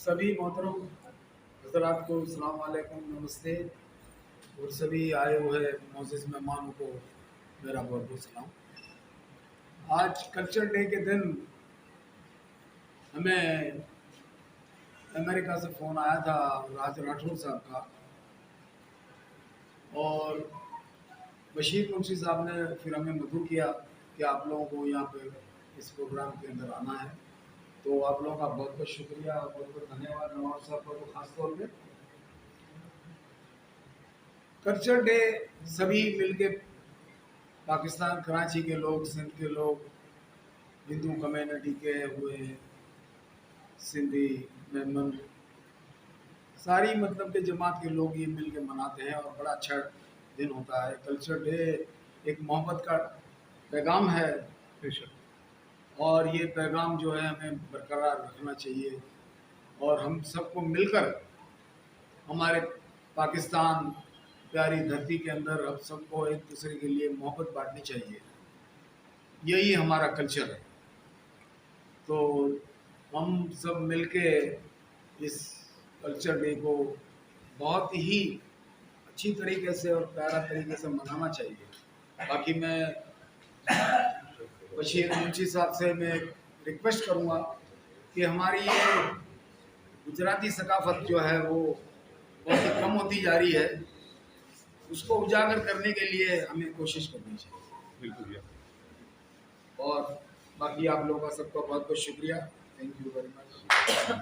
सभी मोहतरम हज़रात को अस्सलाम वालेकुम, नमस्ते। और सभी आए हुए मोअज़्ज़िज़ मेहमानों को मेरा बहुत बहुत सलाम। आज कल्चर डे के दिन हमें अमेरिका से फ़ोन आया था राज राठौर साहब का, और बशीर मुंशी साहब ने फिर हमें मदऊ किया कि आप लोगों को यहाँ पे इस प्रोग्राम के अंदर आना है। तो आप लोगों का बहुत बहुत शुक्रिया, बहुत बहुत धन्यवाद नवाब साहब को तो ख़ास तौर पे। कल्चर डे सभी मिलके पाकिस्तान कराची के लोग, सिंध के लोग, हिंदू कम्युनिटी के हुए, सिंधी मेमन, सारी मतलब के जमात के लोग ये मिल के मनाते हैं और बड़ा अच्छा दिन होता है। कल्चर डे एक मोहब्बत का पैगाम है और ये पैगाम जो है हमें बरकरार रखना चाहिए और हम सबको मिलकर हमारे पाकिस्तान प्यारी धरती के अंदर हम सबको एक दूसरे के लिए मोहब्बत बांटनी चाहिए। यही हमारा कल्चर है। तो हम सब मिलके इस कल्चर डे को बहुत ही अच्छी तरीके से और प्यारा तरीके से मनाना चाहिए। बाकी मैं बशीर मुंशी साहब से मैं रिक्वेस्ट करूँगा कि हमारी ये गुजराती सकाफत जो है वो बहुत ही कम होती जा रही है, उसको उजागर करने के लिए हमें कोशिश करनी चाहिए। बिल्कुल। और बाकी आप लोगों का सबका बहुत बहुत शुक्रिया। Thank you very much.